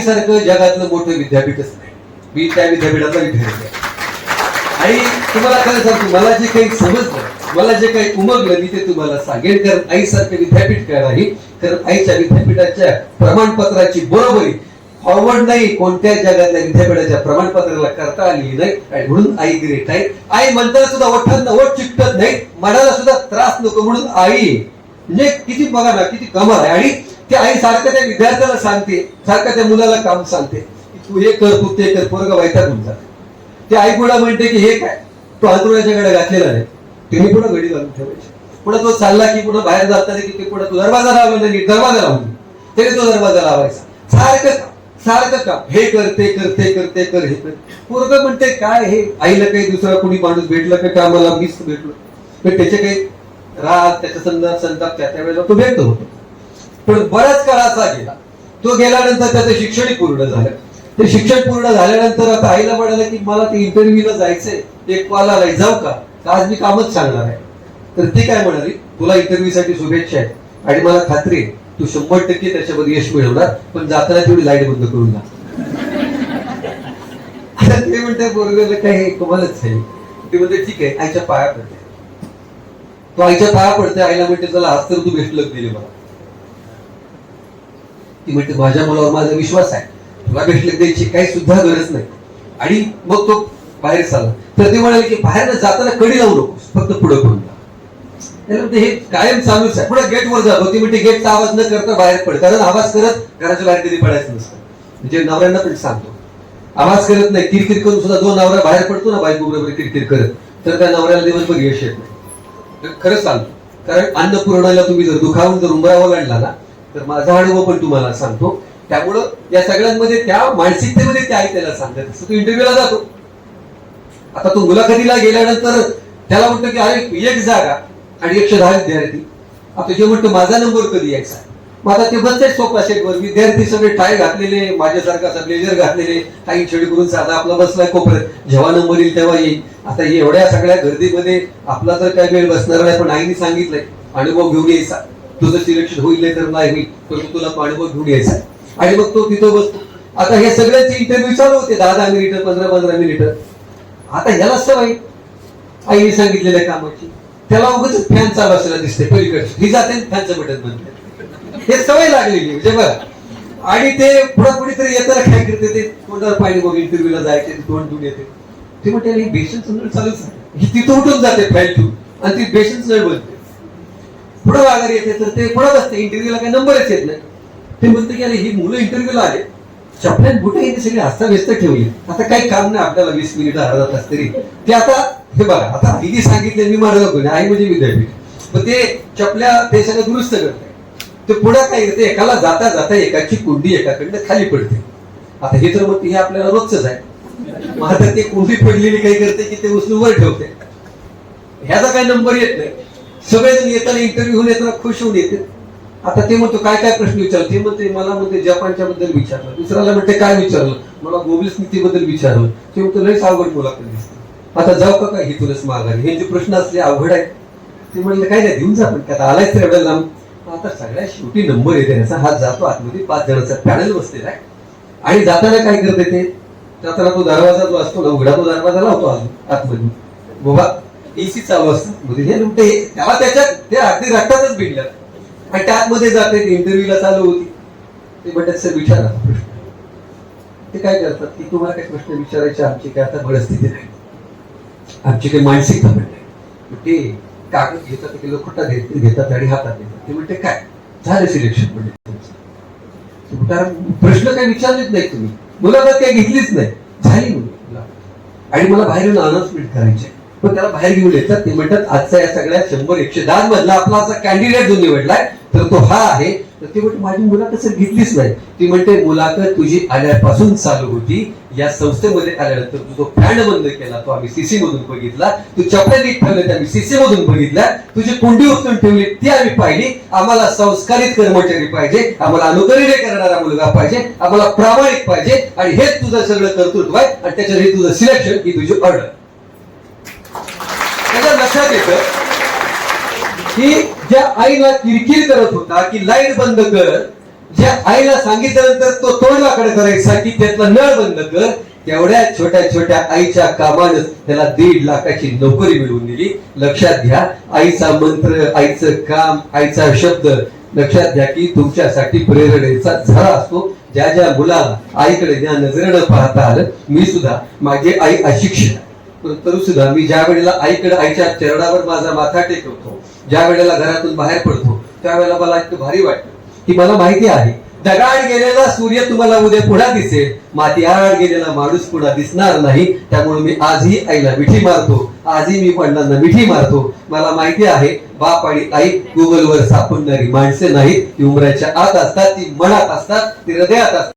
सारखं जगातलं मोठं विद्यापीठच नाही. मी त्या विद्यापीठाचा विद्यार्थी आहे आणि तुम्हाला खरं सांगतो, मला जे काही समजलं, मला जे काही उमगलं मी ते तुम्हाला सांगेन. कारण आईसारखं विद्यापीठ काय नाही, कारण आईच्या विद्यापीठाच्या प्रमाणपत्राची बरोबरी फॉरवर्ड नाही कोणत्या जगातल्या विद्यापीठाच्या प्रमाणपत्राला करता आली नाही. आणि म्हणून आई ग्रेट आहे. आई म्हणताना सुद्धा ओठांना ओठ चिकटत नाही, मनाला सुद्धा त्रास नको म्हणून आई म्हणजे किती बघा ना, किती कमाल आहे. आणि ती आई सारखं त्या विद्यार्थ्याला सांगते, सारखं त्या मुलाला काम सांगते की तू हे कर, तू ते कर. पोरगा वैतागून जाते. ती आई पुढे म्हणते की हे काय, तो अंतरुणाच्याकडे घातलेला नाही, तिने पुढे घडी घालून ठेवायची. पुढे तो चालला की पुढे बाहेर जाताना की ते पुढे तो दरवाजा लावला नाही, दरवाजा लावून त्याने तो दरवाजा लावायचा. सारखं सारखं काम, हे कर ते कर ते कर ते कर हे कर. पोरगं म्हणते काय हे, आईला काही दुसरा कोणी माणूस भेटला का कामाला, मीच भेटलो. पण त्याचे काही राग, त्याच्या संताप त्या वेळेला तो भेटतो होतो. पण बराच काळ असा गेला, तो गेल्यानंतर त्याचं शिक्षण पूर्ण झालं. ते शिक्षण पूर्ण झाल्यानंतर आता आईला म्हणाला की मला ते इंटरव्ह्यूला जायचंय, एक कॉल आलाय, जाऊ का, आज मी कामच सांगणार आहे. तर ती काय म्हणाली, तुला इंटरव्ह्यू साठी शुभेच्छा आहे आणि मला खात्री आहे तू 100% त्याच्यामध्ये यश मिळवणार, पण जाताना तेवढी लाईट बंद करून जा. ते म्हणते पोरगेला काय कमालच आहे. ते म्हणते ठीक आहे, आईच्या पाया पडते. तो आईच्या पाया पडते. आईला म्हणते चला आज तर तू बेस्ट लक दिले मला. ती म्हणते माझ्या मुलावर माझा विश्वास आहे, तुला बेस्ट लक द्यायची काही सुद्धा गरज नाही. आणि मग तो बाहेर चालला. तर ते म्हणाले की बाहेर जाताना कडी लावू नकोस, फक्त पुढे करून जा. हे कायम चालूच आहे. पुढे गेटवर जातो. ती म्हणते गेटचा आवाज न करता बाहेर पड, कारण आवाज करत घराच्या बाहेर कधी पडायचं नसतं. म्हणजे नवऱ्यांना पण सांगतो, आवाज करत नाही, किरकिर करून सुद्धा जो नवरा बाहेर पडतो ना बायको बरोबर किरकिर करत, तर त्या नवऱ्याला दिवसभर यश येत नाही. खरंच सांगतो, कारण अन्नपूर्णाला तुम्ही जर दुखावून जर उंबरावर आणला ना, तर माझा अनुभव पण तुम्हाला सांगतो. त्यामुळं या सगळ्यांमध्ये त्या मानसिकतेमध्ये त्या आई त्याला सांगतात. तसं तो इंटरव्ह्यूला जातो. आता तो मुलाखतीला गेल्यानंतर त्याला म्हणतो की अरे एक जागा आणि 110 विद्यार्थी. आता जे म्हणतो माझा नंबर कधी यायचा. मग आता ते बसते सोफा सेटवर, विद्यार्थी सगळे टाय घातलेले, माझ्यासारखा असा ब्लेझर घातलेले, काही छडी करून साधा आपला बसलाय कोपऱ्यात, जेव्हा नंबर येईल तेव्हा येईल. आता एवढ्या सगळ्या गर्दीमध्ये आपला तर काय वेळ बसणार नाही, पण आईने सांगितलंय अनुभव घेऊन यायचा. तुझं सिलेक्शन होईल तर नाही होईल, तर तुला अनुभव घेऊन यायचा. आणि मग तो तिथं बसतो. आता हे सगळ्यांचे इंटरव्ह्यू चालू होते, 10-10 मिनिटं, 15-15 मिनिटं. आता ह्याला सवय आईने सांगितलेल्या कामाची. त्याला उगाच फॅन चालू असलेला दिसते पलीकडे, ही जाते फॅनचं बटन बंद. हे सवय लागलेली म्हणजे बघा. आणि ते पुढे कुणीतरी येताना काय करते, ते तोंडावर पाणी बघ, इंटरव्ह्यूला जायचे, तोंड धुवून येते. ते म्हणते बेशनचं नळ चालूच आहे, ही तिथं उठून जाते फॅन ठेवून आणि ती बेशनचं नळ बनते. पुढे वागारी येते तर ते पुढे बसते. इंटरव्ह्यूला काही नंबरच येत नाही. ते म्हणते की अरे ही मुलं इंटरव्ह्यूला आले, चपल्यात बुटे यांनी सगळी हस्ताव्यस्त ठेवली, आता काही काम नाही आपल्याला 20 मिनिटं अर्धा तास तरी. ते आता हे बघा, आता आईने सांगितले मी मारलं कोणी, आई म्हणजे विद्यापीठ. मग ते चपल्या ते सगळं दुरुस्त करते. ते पुढे काय करते, एकाला जाता जाता एकाची कुंडी एकाकडनं खाली पडते. आता हे तर मग हे आपल्याला रोजच आहे. मग आता ते कुंडी पडलेली काय करते की ते उचलून वर ठेवते. ह्याचा काही नंबर येत नाही. सगळेजण येताना इंटरव्ह्यू होऊन येताना खुश होऊन येते. आता ते म्हणतो काय काय प्रश्न विचारतो. ते म्हणते मला म्हणते जपानच्या बद्दल विचारलं. दुसऱ्याला म्हणते काय विचारलं, मला ग्लोबल स्मितीबद्दल विचारलं. ते म्हणतो लयच अवघड मुलाखत दिसते, आता जाऊ का काय ही तुलाच माघारी. हे जे प्रश्न असले अवघड आहे. ते म्हणले काय नाही देऊन जा, पण आता आलायच तर एवढ्या लांब. आता सगळ्यात शेवटी नंबर येते त्याचा. हात जातो आतमध्ये, 5 जणांचा पॅनल बसलेला आहे. आणि जाताना काय करते ते, जाताना तो दरवाजा जो असतो ना उघडा, तो दरवाजा लावतो आतमध्ये. बाबा एसी चालू असतो. हे म्हणते त्याला त्याच्यात ते अगदी रक्तातच भिडलं. आणि त्यामध्ये जाते, इंटरव्ह्यूला चालू होती. ते म्हणतात सर विचारा प्रश्न. ते काय करतात की तुम्हाला काही प्रश्न विचारायचे, आमची काय आता परिस्थिती नाही, आमची काही मानसिकता पण नाही. ते कागद घेतात, ते लोखंडा घेतात आणि हातात देतात. ते म्हणते काय झालं सिलेक्शन, म्हणजे प्रश्न काही विचारलेच नाही तुम्ही, मुलाखत काही घेतलीच नाही, झाली मुलं. आणि मला बाहेर येऊन अनाउन्समेंट करायचे. पण त्याला बाहेर घेऊन येतात. ते म्हणतात आजचा या सगळ्या 100-110 मधला आपला असा कॅन्डिडेट जो निवडलाय तर तो हा आहे. तर ते म्हणते माझी मुलाखत सर घेतलीच नाही. ती म्हणते मुलाखत तुझी आल्यापासून चालू होती. या संस्थेमध्ये आल्यानंतर तू जो फॅन बंद केला तो आम्ही सीसी मधून बघितला, तू चपल्या नीट ठेवल्या आम्ही सीसी मधून बघितल्या, तुझी कुंडी उचलून ठेवली ती आम्ही पाहिली. आम्हाला संस्कारित कर्मचारी पाहिजे, आम्हाला अनुकरण करणारा मुलगा पाहिजे, आम्हाला प्रामाणिक पाहिजे. आणि हेच तुझं सगळं कर्तृत्व आहे. आणि त्याच्यात हे तुझं सिलेक्शन, ही तुझी ऑर्डर. लक्षात येतं की ज्या आईला किरकिर करत होता की लाईट बंद कर, ज्या आईला सांगितल्यानंतर तो तोंडवाकडे करायचा की त्यातला नळ बंद कर, तेवढ्या छोट्या छोट्या आईच्या कामानं त्याला 1.5 लाखाची नोकरी मिळवून दिली. लक्षात घ्या, आईचा मंत्र, आईचं काम, आईचा शब्द लक्षात घ्या की तुमच्यासाठी प्रेरणेचा झरा असतो. ज्या ज्या मुलाला आईकडे ज्या नजरेनं पाहता आलं, मी सुद्धा, माझी आई अशिक्षित तरी सुद्धा मी ज्या वेळेला आईकडे, आईच्या चरणावर माझा माथा टेकवतो, ज्या वेळेला घरातून बाहेर पडतो, त्यावेळेला मला इतकं भारी वाटतं की मला माहिती आहे दगाड गेलेला सूर्य तुम्हाला उद्या पुन्हा दिसेल, माती आड गेलेला माणूस पुन्हा दिसणार नाही. त्यामुळे मी आजही आईला मिठी मारतो, आजही मी वडिलांना मिठी मारतो. मला माहिती आहे बाप आणि आई गुगलवर सापडणारी माणसे नाहीत. ती उमराच्या आत असतात, ती मनात असतात, ती हृदयात असतात.